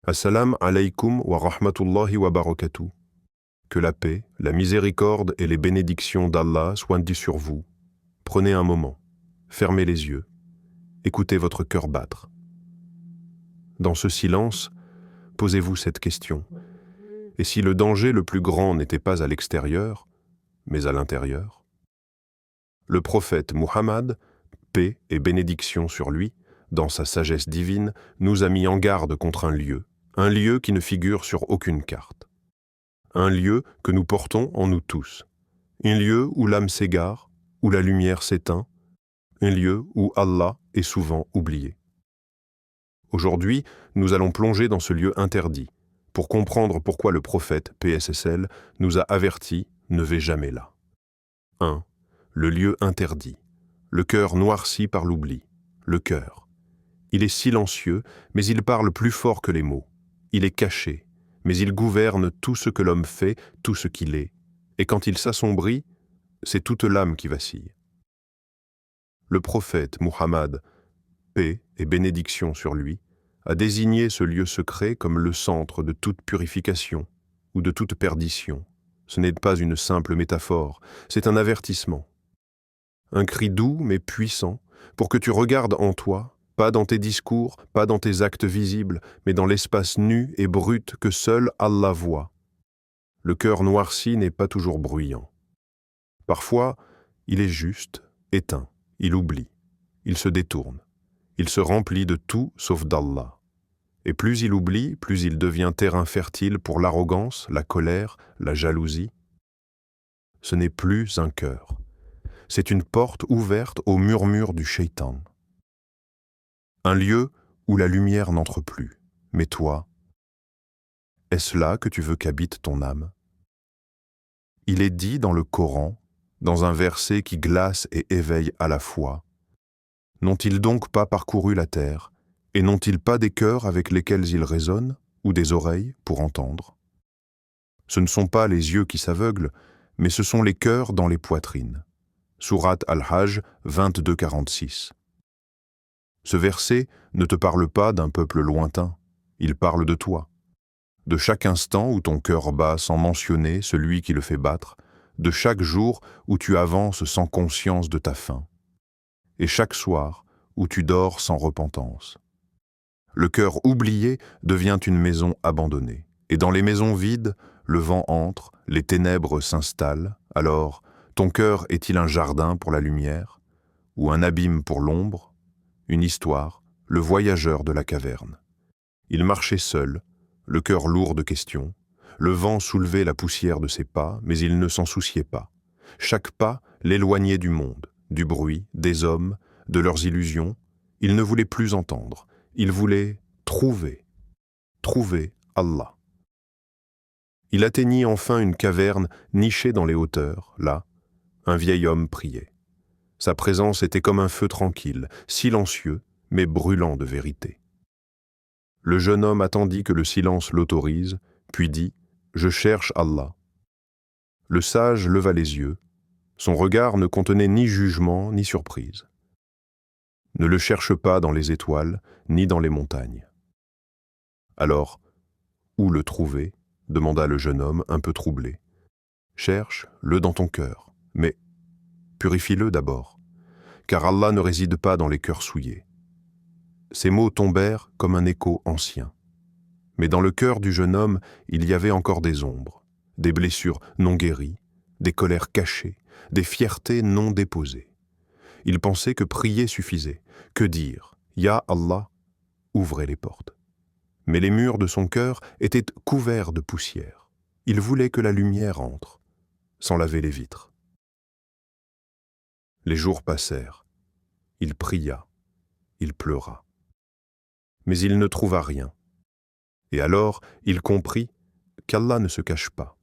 Assalamu alaykum wa rahmatullahi wa barakatuh. Que la paix, la miséricorde et les bénédictions d'Allah soient sur vous. Prenez un moment, fermez les yeux, écoutez votre cœur battre. Dans ce silence, posez-vous cette question. Et si le danger le plus grand n'était pas à l'extérieur, mais à l'intérieur? Le prophète Muhammad, paix et bénédiction sur lui, dans sa sagesse divine, nous a mis en garde contre un lieu qui ne figure sur aucune carte. Un lieu que nous portons en nous tous. Un lieu où l'âme s'égare, où la lumière s'éteint. Un lieu où Allah est souvent oublié. Aujourd'hui, nous allons plonger dans ce lieu interdit, pour comprendre pourquoi le prophète, PSSL, nous a avertis, ne vais jamais là. 1. Le lieu interdit. Le cœur noirci par l'oubli. Le cœur. Il est silencieux, mais il parle plus fort que les mots. Il est caché, mais il gouverne tout ce que l'homme fait, tout ce qu'il est. Et quand il s'assombrit, c'est toute l'âme qui vacille. Le prophète Muhammad, paix et bénédiction sur lui, a désigné ce lieu secret comme le centre de toute purification ou de toute perdition. Ce n'est pas une simple métaphore, c'est un avertissement. Un cri doux mais puissant pour que tu regardes en toi, pas dans tes discours, pas dans tes actes visibles, mais dans l'espace nu et brut que seul Allah voit. Le cœur noirci n'est pas toujours bruyant. Parfois, il est juste, éteint, il oublie, il se détourne, il se remplit de tout sauf d'Allah. Et plus il oublie, plus il devient terrain fertile pour l'arrogance, la colère, la jalousie. Ce n'est plus un cœur. C'est une porte ouverte au murmure du shaitan. Un lieu où la lumière n'entre plus. Mais toi, est-ce là que tu veux qu'habite ton âme? Il est dit dans le Coran, dans un verset qui glace et éveille à la fois, « N'ont-ils donc pas parcouru la terre, et n'ont-ils pas des cœurs avec lesquels ils raisonnent, ou des oreilles pour entendre? Ce ne sont pas les yeux qui s'aveuglent, mais ce sont les cœurs dans les poitrines. » Sourate Al-Hajj 22-46. Ce verset ne te parle pas d'un peuple lointain, il parle de toi. De chaque instant où ton cœur bat sans mentionner celui qui le fait battre, de chaque jour où tu avances sans conscience de ta fin, et chaque soir où tu dors sans repentance. Le cœur oublié devient une maison abandonnée, et dans les maisons vides, le vent entre, les ténèbres s'installent, alors ton cœur est-il un jardin pour la lumière, ou un abîme pour l'ombre? Une histoire, le voyageur de la caverne. Il marchait seul, le cœur lourd de questions. Le vent soulevait la poussière de ses pas, mais il ne s'en souciait pas. Chaque pas l'éloignait du monde, du bruit, des hommes, de leurs illusions. Il ne voulait plus entendre. Il voulait trouver Allah. Il atteignit enfin une caverne nichée dans les hauteurs. Là, un vieil homme priait. Sa présence était comme un feu tranquille, silencieux, mais brûlant de vérité. Le jeune homme attendit que le silence l'autorise, puis dit « Je cherche Allah ». Le sage leva les yeux. Son regard ne contenait ni jugement ni surprise. Ne le cherche pas dans les étoiles, ni dans les montagnes. Alors, où le trouver? Demanda le jeune homme un peu troublé. Cherche-le dans ton cœur, mais purifie-le d'abord, car Allah ne réside pas dans les cœurs souillés. Ces mots tombèrent comme un écho ancien. Mais dans le cœur du jeune homme, il y avait encore des ombres, des blessures non guéries, des colères cachées, des fiertés non déposées. Il pensait que prier suffisait, que dire « Ya Allah » ouvrait les portes. Mais les murs de son cœur étaient couverts de poussière. Il voulait que la lumière entre, sans laver les vitres. Les jours passèrent. Il pria, il pleura. Mais il ne trouva rien. Et alors, il comprit qu'Allah ne se cache pas.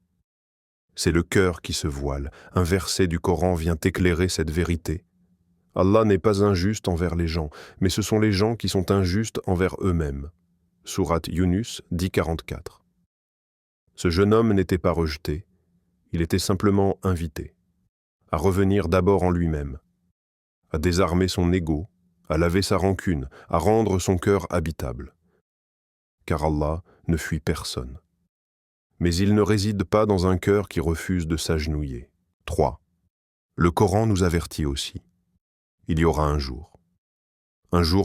C'est le cœur qui se voile. Un verset du Coran vient éclairer cette vérité. Allah n'est pas injuste envers les gens, mais ce sont les gens qui sont injustes envers eux-mêmes. Sourate Yunus 10-44. Ce jeune homme n'était pas rejeté, il était simplement invité à revenir d'abord en lui-même, à désarmer son ego, à laver sa rancune, à rendre son cœur habitable. car Allah ne fuit personne. Mais il ne réside pas dans un cœur qui refuse de s'agenouiller. 3. Le Coran nous avertit aussi. Il y aura un jour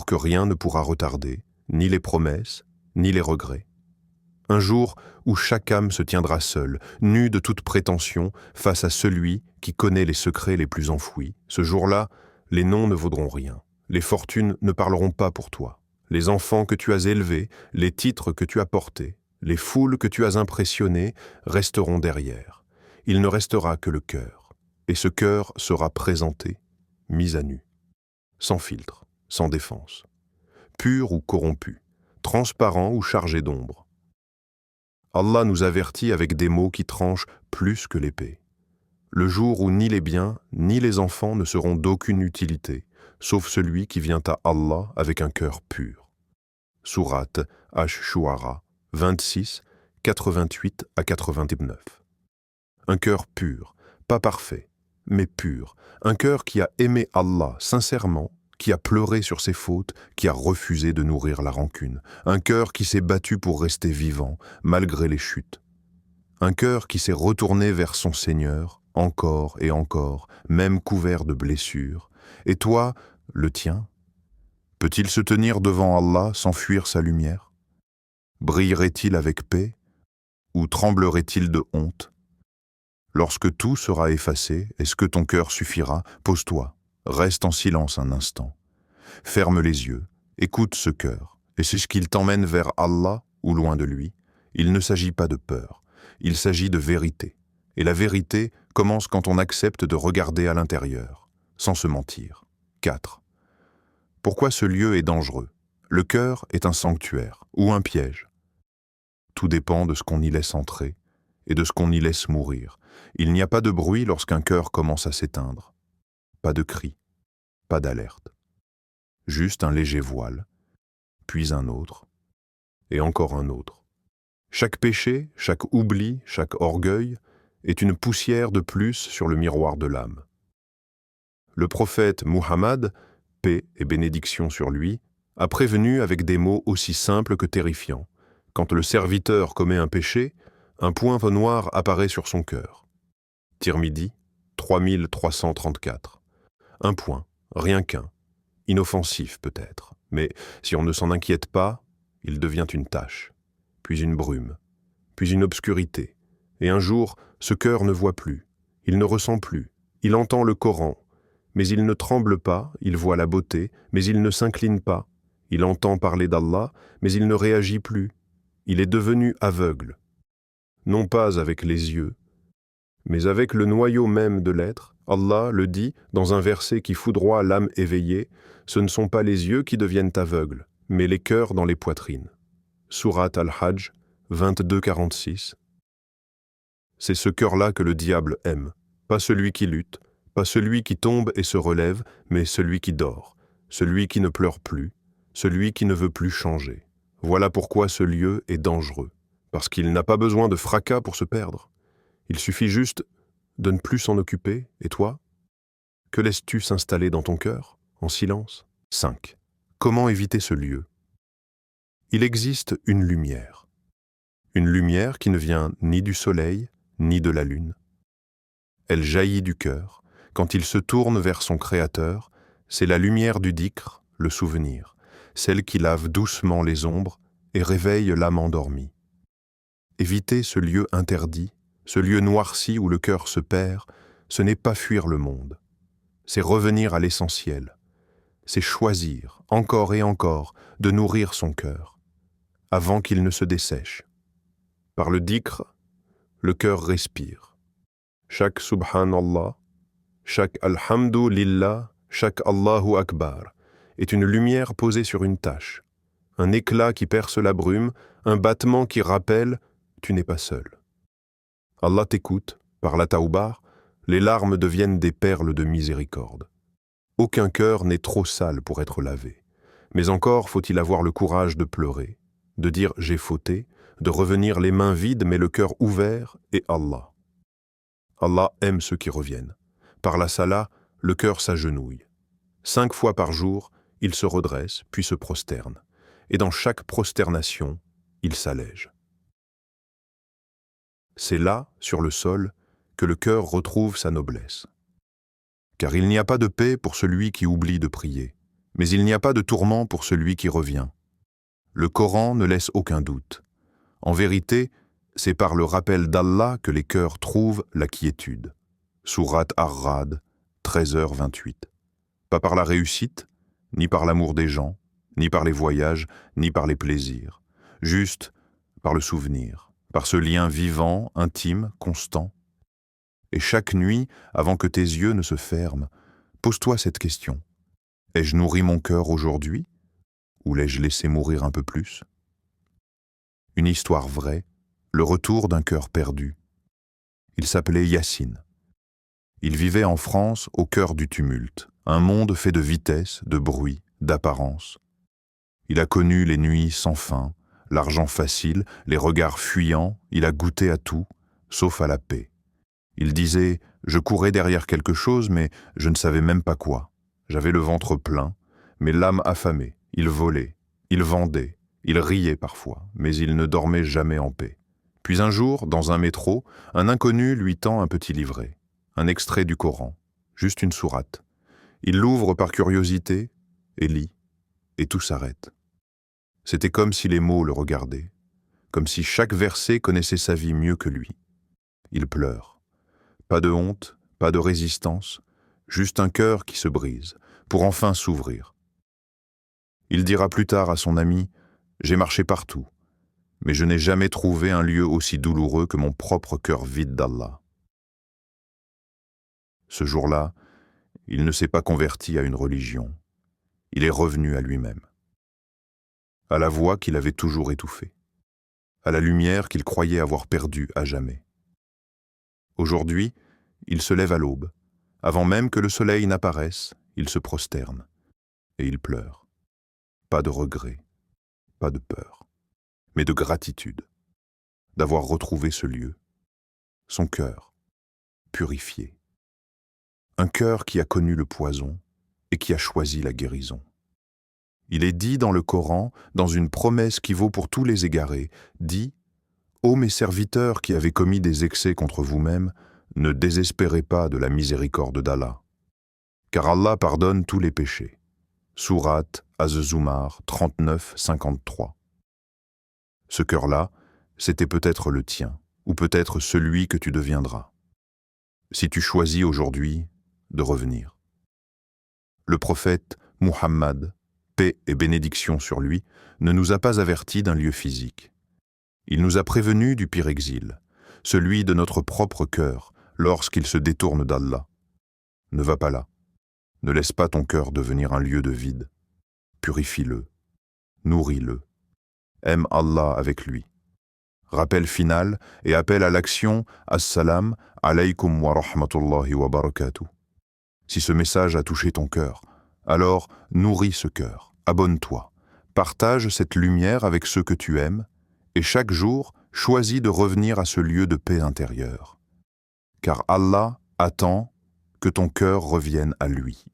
que rien ne pourra retarder, ni les promesses, ni les regrets. Un jour où chaque âme se tiendra seule, nue de toute prétention, face à celui qui connaît les secrets les plus enfouis. Ce jour-là, les noms ne vaudront rien, les fortunes ne parleront pas pour toi. Les enfants que tu as élevés, les titres que tu as portés, les foules que tu as impressionnées resteront derrière. Il ne restera que le cœur, et ce cœur sera présenté, mis à nu, sans filtre, sans défense, pur ou corrompu, transparent ou chargé d'ombre. Allah nous avertit avec des mots qui tranchent plus que l'épée. Le jour où ni les biens, ni les enfants ne seront d'aucune utilité, sauf celui qui vient à Allah avec un cœur pur. Sourate Ash-Shu'ara 26, 88 à 89. Un cœur pur, pas parfait, mais pur. Un cœur qui a aimé Allah sincèrement, qui a pleuré sur ses fautes, qui a refusé de nourrir la rancune. Un cœur qui s'est battu pour rester vivant, malgré les chutes. Un cœur qui s'est retourné vers son Seigneur, encore et encore, même couvert de blessures. Et toi, le tien, peut-il se tenir devant Allah sans fuir sa lumière? Brillerait-il avec paix, ou tremblerait-il de honte? Lorsque tout sera effacé, est-ce que ton cœur suffira? Pose-toi, reste en silence un instant. Ferme les yeux, écoute ce cœur, et c'est ce qu'il t'emmène vers Allah ou loin de lui. Il ne s'agit pas de peur, il s'agit de vérité. Et la vérité commence quand on accepte de regarder à l'intérieur, sans se mentir. 4. Pourquoi ce lieu est dangereux? Le cœur est un sanctuaire ou un piège. Tout dépend de ce qu'on y laisse entrer et de ce qu'on y laisse mourir. Il n'y a pas de bruit lorsqu'un cœur commence à s'éteindre. Pas de cri, pas d'alerte. Juste un léger voile, puis un autre, et encore un autre. Chaque péché, chaque oubli, chaque orgueil est une poussière de plus sur le miroir de l'âme. Le prophète Muhammad, paix et bénédiction sur lui, a prévenu avec des mots aussi simples que terrifiants. Quand le serviteur commet un péché, un point noir apparaît sur son cœur. Tirmidhi, 3334. Un point, rien qu'un. Inoffensif peut-être, mais si on ne s'en inquiète pas, il devient une tache, puis une brume, puis une obscurité. Et un jour, ce cœur ne voit plus, il ne ressent plus, il entend le Coran, mais il ne tremble pas, il voit la beauté, mais il ne s'incline pas, il entend parler d'Allah, mais il ne réagit plus, il est devenu aveugle, non pas avec les yeux, mais avec le noyau même de l'être. Allah le dit dans un verset qui foudroie l'âme éveillée, ce ne sont pas les yeux qui deviennent aveugles, mais les cœurs dans les poitrines. Sourate Al-Hajj 22-46. C'est ce cœur-là que le diable aime, pas celui qui lutte, pas celui qui tombe et se relève, mais celui qui dort, celui qui ne pleure plus, celui qui ne veut plus changer. Voilà pourquoi ce lieu est dangereux, parce qu'il n'a pas besoin de fracas pour se perdre. Il suffit juste de ne plus s'en occuper, et toi? Que laisses-tu s'installer dans ton cœur, en silence? 5. Comment éviter ce lieu? Il existe une lumière qui ne vient ni du soleil, ni de la lune. Elle jaillit du cœur. Quand il se tourne vers son Créateur, c'est la lumière du dhikr, le souvenir, celle qui lave doucement les ombres et réveille l'âme endormie. Éviter ce lieu interdit, ce lieu noirci où le cœur se perd, ce n'est pas fuir le monde. C'est revenir à l'essentiel. C'est choisir, encore et encore, de nourrir son cœur, avant qu'il ne se dessèche. Par le dhikr, le cœur respire. Chaque Subhanallah, chaque Alhamdulillah, chaque Allahu Akbar est une lumière posée sur une tache, un éclat qui perce la brume, un battement qui rappelle « tu n'es pas seul ». Allah t'écoute, par la taouba, les larmes deviennent des perles de miséricorde. Aucun cœur n'est trop sale pour être lavé. Mais encore faut-il avoir le courage de pleurer, de dire « j'ai fauté », de revenir les mains vides mais le cœur ouvert et Allah. Allah aime ceux qui reviennent. Par la salat, le cœur s'agenouille. 5 fois par jour, il se redresse puis se prosterne. Et dans chaque prosternation, il s'allège. C'est là, sur le sol, que le cœur retrouve sa noblesse. Car il n'y a pas de paix pour celui qui oublie de prier, mais il n'y a pas de tourment pour celui qui revient. Le Coran ne laisse aucun doute. En vérité, c'est par le rappel d'Allah que les cœurs trouvent la quiétude. Sourate Ar-Ra'd, 13h28. Pas par la réussite, ni par l'amour des gens, ni par les voyages, ni par les plaisirs. Juste par le souvenir, par ce lien vivant, intime, constant. Et chaque nuit, avant que tes yeux ne se ferment, pose-toi cette question. Ai-je nourri mon cœur aujourd'hui, ou l'ai-je laissé mourir un peu plus? Une histoire vraie, le retour d'un cœur perdu. Il s'appelait Yassine. Il vivait en France au cœur du tumulte, un monde fait de vitesse, de bruit, d'apparence. Il a connu les nuits sans fin, l'argent facile, les regards fuyants, il a goûté à tout, sauf à la paix. Il disait « Je courais derrière quelque chose, mais je ne savais même pas quoi. J'avais le ventre plein, mais l'âme affamée. Il volait, il vendait, il riait parfois, mais il ne dormait jamais en paix. » Puis un jour, dans un métro, un inconnu lui tend un petit livret, un extrait du Coran, juste une sourate. Il l'ouvre par curiosité et lit, et tout s'arrête. C'était comme si les mots le regardaient, comme si chaque verset connaissait sa vie mieux que lui. Il pleure. Pas de honte, pas de résistance, juste un cœur qui se brise, pour enfin s'ouvrir. Il dira plus tard à son ami « J'ai marché partout, mais je n'ai jamais trouvé un lieu aussi douloureux que mon propre cœur vide d'Allah. » Ce jour-là, il ne s'est pas converti à une religion. Il est revenu à lui-même, à la voix qu'il avait toujours étouffée, à la lumière qu'il croyait avoir perdue à jamais. Aujourd'hui, il se lève à l'aube. Avant même que le soleil n'apparaisse, il se prosterne et il pleure. Pas de regret, pas de peur, mais de gratitude d'avoir retrouvé ce lieu, son cœur, purifié. Un cœur qui a connu le poison et qui a choisi la guérison. Il est dit dans le Coran, dans une promesse qui vaut pour tous les égarés, dit « Ô mes serviteurs qui avez commis des excès contre vous-mêmes, ne désespérez pas de la miséricorde d'Allah, car Allah pardonne tous les péchés. » Sourate Az-Zumar 39-53. Ce cœur-là, c'était peut-être le tien, ou peut-être celui que tu deviendras. Si tu choisis aujourd'hui de revenir. Le prophète Muhammad, paix et bénédiction sur lui, ne nous a pas avertis d'un lieu physique. Il nous a prévenus du pire exil, celui de notre propre cœur lorsqu'il se détourne d'Allah. Ne va pas là. Ne laisse pas ton cœur devenir un lieu de vide. Purifie-le, nourris-le. Aime Allah avec lui. Rappel final et appel à l'action « Assalam alaykum wa rahmatullahi wa barakatuh ». Si ce message a touché ton cœur, alors nourris ce cœur, abonne-toi, partage cette lumière avec ceux que tu aimes et chaque jour, choisis de revenir à ce lieu de paix intérieure. Car Allah attend que ton cœur revienne à lui.